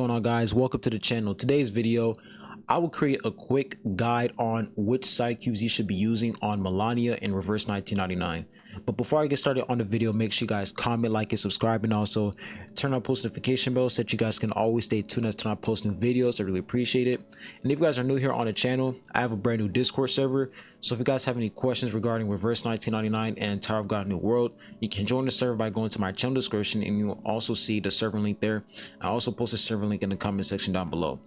going on, guys? Welcome to the channel. Today's video, I will create a quick guide on which psychubes you should be using on Melania in Reverse 1999. But before I get started on the video, make sure you guys comment, like, and subscribe, and also turn on post notification bell so that you guys can always stay tuned as to I post new videos. I really appreciate it. And if you guys are new here on the channel, I have a brand new Discord server. So if you guys have any questions regarding Reverse 1999 and Tower of God New World, you can join the server by going to my channel description, and you will also see the server link there. I also post a server link in the comment section down below.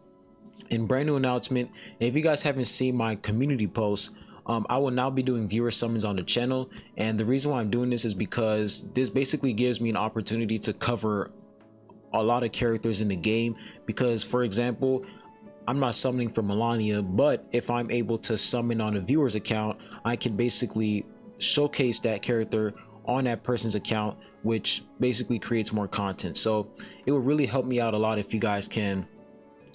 And brand new announcement, if you guys haven't seen my community post, I will now be doing viewer summons on the channel, and the reason why I'm doing this is because this basically gives me an opportunity to cover a lot of characters in the game. Because, for example, I'm not summoning for Melania, but if I'm able to summon on a viewer's account, I can basically showcase that character on that person's account, which basically creates more content. So it will really help me out a lot if you guys can,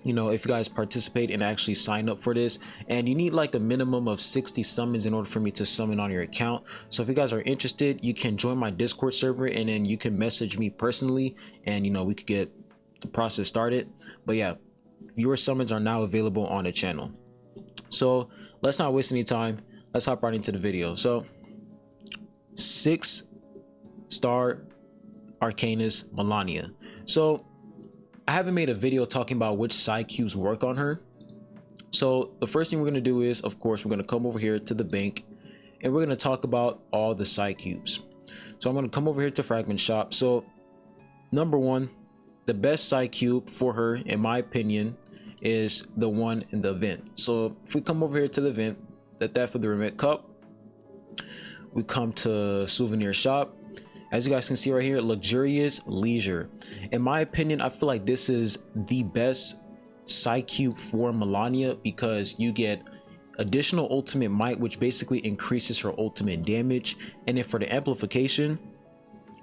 if you guys participate and actually sign up for this. And you need like a minimum of 60 summons in order for me to summon on your account. So if you guys are interested, you can join my Discord server, and then you can message me personally, and we could get the process started. But yeah, your summons are now available on the channel. So let's not waste any time, let's hop right into the video. So 6-star Arcanist Melania. So I haven't made a video talking about which psychubes work on her. So the first thing we're going to do is, of course, we're going to come over here to the bank, and we're going to talk about all the psychubes. So I'm going to come over here to Fragment Shop. So number one, the best psychube for her, in my opinion, is the one in the event. So if we come over here to the event, the Theft of the Remit Cup, we come to Souvenir Shop. As you guys can see right here, Luxurious Leisure. In my opinion, I feel like this is the best psycube for Melania, because you get additional ultimate might, which basically increases her ultimate damage. And then for the amplification,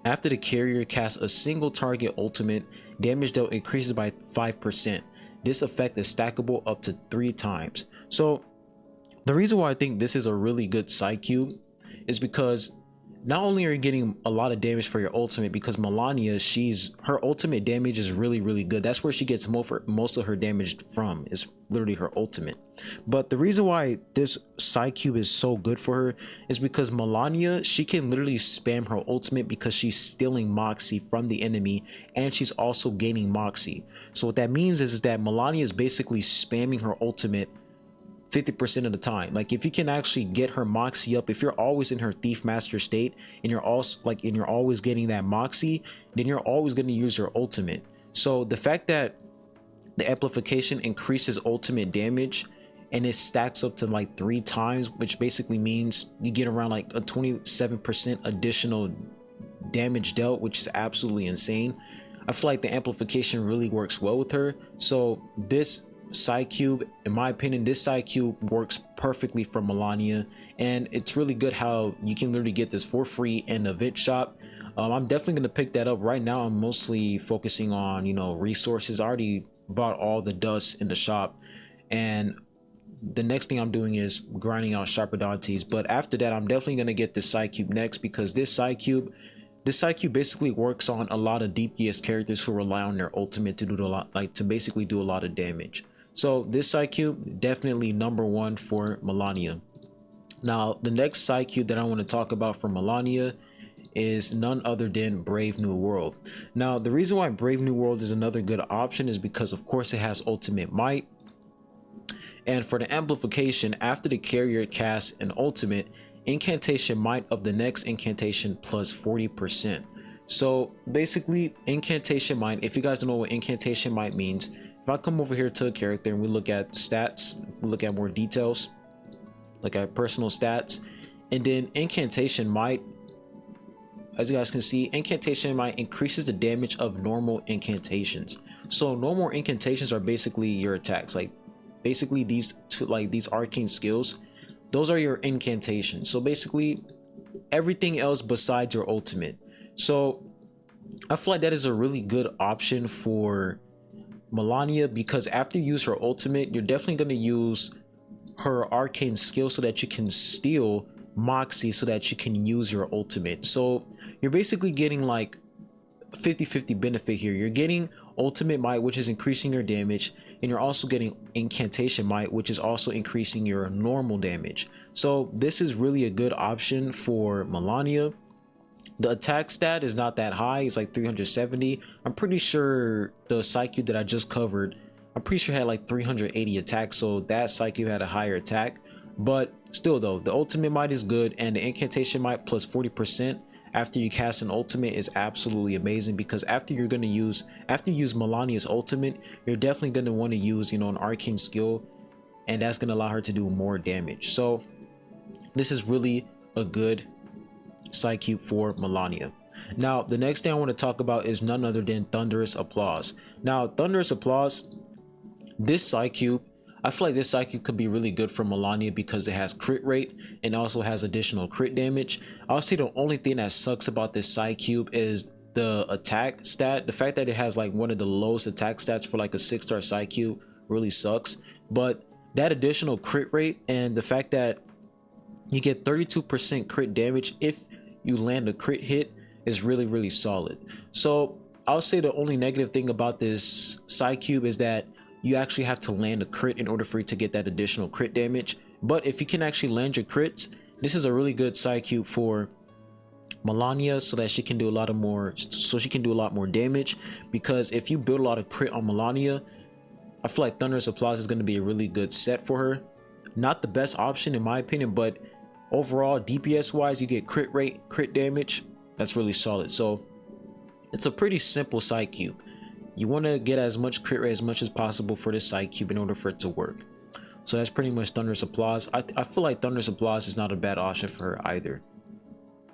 after the carrier casts a single target ultimate, damage dealt increases by 5%. This effect is stackable up to 3 times. So the reason why I think this is a really good psycube is because not only are you getting a lot of damage for your ultimate, because Melania, her ultimate damage is really good. That's where she gets most of her damage from, is literally her ultimate. But the reason why this psycube is so good for her is because Melania, she can literally spam her ultimate because she's stealing Moxie from the enemy, and she's also gaining Moxie. So what that means is that Melania is basically spamming her ultimate 50% of the time. Like, if you can actually get her Moxie up, if you're always in her Thief Master state, and you're always getting that Moxie, then you're always going to use your ultimate. So the fact that the amplification increases ultimate damage, and it stacks up to like 3 times, which basically means you get around like a 27% additional damage dealt, which is absolutely insane. I feel like the amplification really works well with her. So this psycube, in my opinion, this psycube works perfectly for Melania, and it's really good how you can literally get this for free in the event shop. I'm definitely going to pick that up. Right now I'm mostly focusing on resources. I already bought all the dust in the shop, and the next thing I'm doing is grinding out Sharpodontes. But after that, I'm definitely going to get this psycube next, because this psycube basically works on a lot of DPS characters who rely on their ultimate to do a lot, to basically do a lot of damage. So this psycube, definitely number 1 for Melania. Now the next psycube that I want to talk about for Melania is none other than Brave New World. Now the reason why Brave New World is another good option is because, of course, it has ultimate might. And for the amplification, after the carrier casts an ultimate, incantation might of the next incantation plus 40%. So basically, incantation might, if you guys don't know what incantation might means, if I come over here to a character and we look at stats, we look at more details, look at personal stats, and then incantation might, as you guys can see, incantation might increases the damage of normal incantations. So normal incantations are basically your attacks, like basically these two, like these arcane skills, those are your incantations. So basically everything else besides your ultimate. So I feel like that is a really good option for Melania, because after you use her ultimate, you're definitely going to use her arcane skill so that you can steal Moxie so that you can use your ultimate. So you're basically getting like 50-50 benefit here. You're getting ultimate might, which is increasing your damage, and you're also getting incantation might, which is also increasing your normal damage. So this is really a good option for Melania. The attack stat is not that high, it's like 370. I'm pretty sure the psychube that I just covered, I'm pretty sure had like 380 attacks, so that psychube had a higher attack. But still though, the ultimate might is good, and the incantation might plus 40% after you cast an ultimate is absolutely amazing, because after you use Melania's ultimate, you're definitely going to want to use, you know, an arcane skill, and that's going to allow her to do more damage. So this is really a good psychube for Melania. Now the next thing I want to talk about is none other than Thunderous Applause. Now Thunderous Applause, this psychube, I feel like this psychube could be really good for Melania because it has crit rate and also has additional crit damage. I'll say the only thing that sucks about this psychube is the attack stat. The fact that it has like one of the lowest attack stats for like a 6-star psychube really sucks. But that additional crit rate and the fact that you get 32% crit damage if you land a crit hit is really solid. So I'll say the only negative thing about this psychube is that you actually have to land a crit in order for you to get that additional crit damage. But if you can actually land your crits, this is a really good psychube for Melania, so that she can do a lot more damage. Because if you build a lot of crit on Melania, I feel like Thunderous Applause is going to be a really good set for her. Not the best option in my opinion, but overall DPS wise, you get crit rate, crit damage, that's really solid. So it's a pretty simple psychube. You want to get as much crit rate as much as possible for this psychube in order for it to work. So that's pretty much Thunderous Applause. I feel like Thunderous Applause is not a bad option for her either.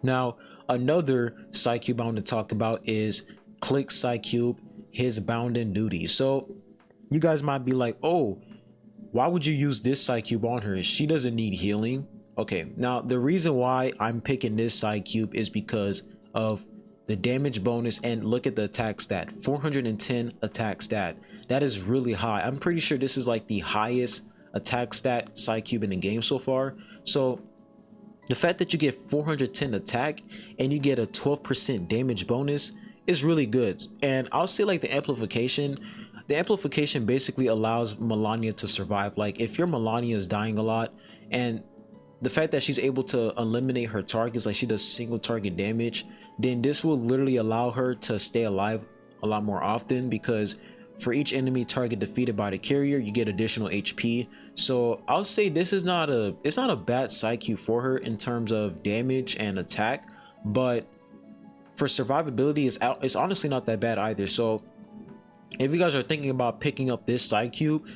Now another psychube I want to talk about is Click Psychube, his bounden duty. So you guys might be like, oh, why would you use this psychube on her? She doesn't need healing. Okay, now the reason why I'm picking this psychube is because of the damage bonus, and look at the attack stat, 410 attack stat. That is really high. I'm pretty sure this is like the highest attack stat psychube in the game so far. So the fact that you get 410 attack and you get a 12% damage bonus is really good. And I'll say like the amplification basically allows Melania to survive. Like if your Melania is dying a lot, and the fact that she's able to eliminate her targets, like she does single target damage, then this will literally allow her to stay alive a lot more often, because for each enemy target defeated by the carrier, you get additional HP. So I'll say this is not a bad psychube for her in terms of damage and attack, but for survivability, it's honestly not that bad either. So if you guys are thinking about picking up this psychube,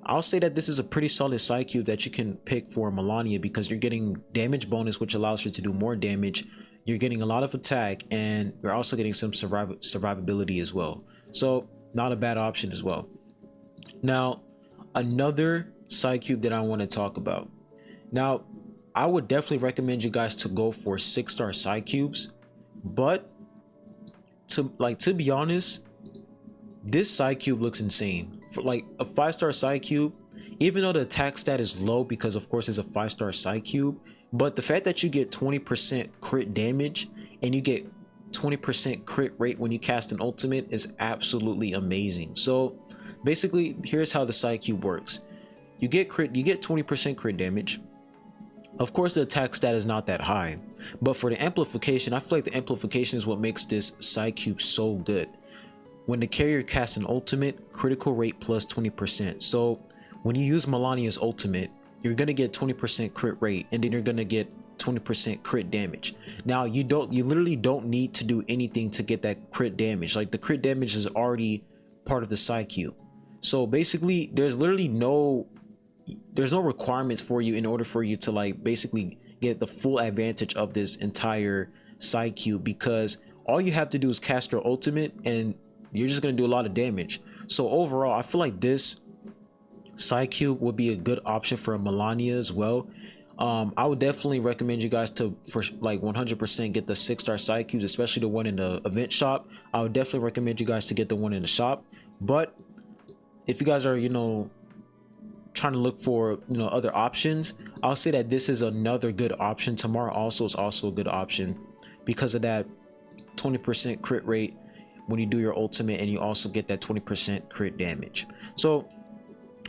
I'll say that this is a pretty solid psychube that you can pick for Melania, because you're getting damage bonus, which allows her to do more damage. You're getting a lot of attack, and you're also getting some survivability as well. So not a bad option as well. Now another psychube that I want to talk about. Now I would definitely recommend you guys to go for 6-star psycubes, but to be honest, this psycube looks insane. For like a 5-star psycube, even though the attack stat is low because of course it's a 5-star psycube, but the fact that you get 20% crit damage and you get 20% crit rate when you cast an ultimate is absolutely amazing. So basically, here's how the psycube works. You get 20% crit damage. Of course the attack stat is not that high, but for the amplification, I feel like the amplification is what makes this psycube so good. When the carrier casts an ultimate, critical rate plus 20%. So when you use Melania's ultimate, you're gonna get 20% crit rate, and then you're gonna get 20% crit damage. Now you literally don't need to do anything to get that crit damage. Like the crit damage is already part of the psycube. So basically there's no requirements for you in order for you to like basically get the full advantage of this entire psycube, because all you have to do is cast your ultimate and you're just going to do a lot of damage. So overall, I feel like this psycube would be a good option for Melania as well. I would definitely recommend you guys to, for like 100%, get the 6-star psycubes, especially the one in the event shop. I would definitely recommend you guys to get the one in the shop. But if you guys are, you know, trying to look for, you know, other options, I'll say that this is another good option. Tomorrow also is also a good option because of that 20% crit rate. when you do your ultimate, and you also get that 20% crit damage. So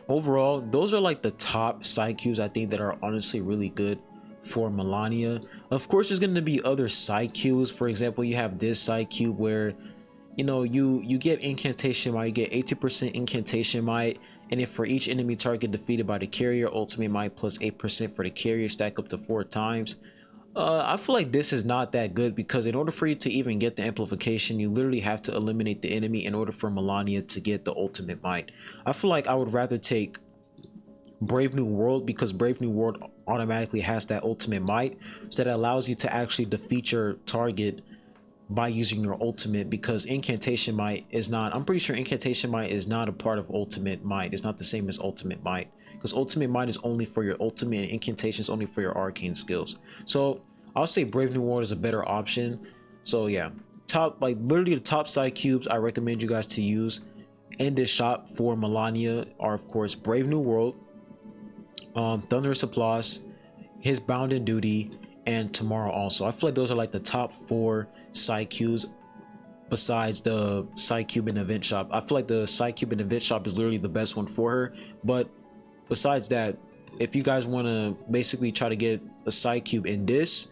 overall, those are like the top psychubes I think that are honestly really good for Melania. Of course, there's going to be other psychubes. For example, you have this psychube where, you know, you get incantation might, you get 80% incantation might, and if for each enemy target defeated by the carrier, ultimate might plus 8% for the carrier, stack up to 4 times. I feel like this is not that good, because in order for you to even get the amplification, you literally have to eliminate the enemy in order for Melania to get the ultimate might. I feel like I would rather take Brave New World, because Brave New World automatically has that ultimate might, so that allows you to actually defeat your target by using your ultimate, because incantation might is not, I'm pretty sure incantation might is not a part of ultimate might. It's not the same as ultimate might, because ultimate might is only for your ultimate and incantation is only for your arcane skills. So I'll say Brave New World is a better option. So yeah, top, like literally the top psychubes I recommend you guys to use in this shop for Melania are, of course, Brave New World, Thunderous Applause, his Bound in Duty, and Tomorrow also. I feel like those are like the top 4 psychubes besides the psycube in event shop. I feel like the psycube in event shop is literally the best one for her, but besides that, if you guys want to basically try to get a psycube in this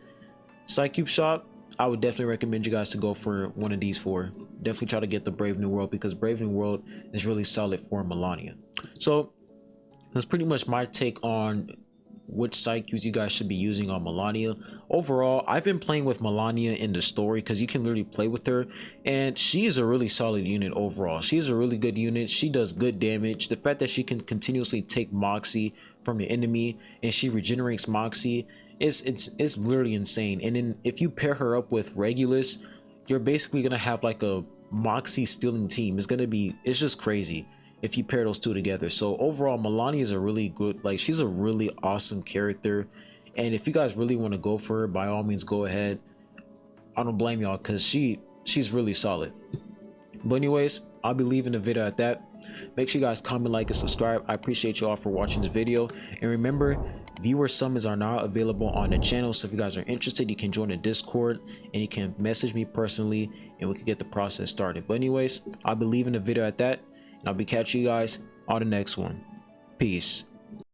psycube shop, I would definitely recommend you guys to go for one of these 4. Definitely try to get the Brave New World, because Brave New World is really solid for Melania. So that's pretty much my take on which psychubes you guys should be using on Melania. Overall, I've been playing with Melania in the story, because you can literally play with her, and she is a really solid unit overall. She's a really good unit. She does good damage. The fact that she can continuously take Moxie from the enemy and she regenerates Moxie, it's literally insane. And then if you pair her up with Regulus, you're basically gonna have like a Moxie stealing team. It's just crazy if you pair those two together. So overall, Melania is a really good, like, she's a really awesome character, and if you guys really want to go for her, by all means go ahead. I don't blame y'all, because she's really solid. But anyways, I'll be leaving the video at that. Make sure you guys comment, like, and subscribe. I appreciate you all for watching this video, and remember, viewer summons are now available on the channel, so if you guys are interested, you can join the Discord and you can message me personally and we can get the process started. But anyways, I'll be leaving the video at that, and I'll be catching you guys on the next one. Peace.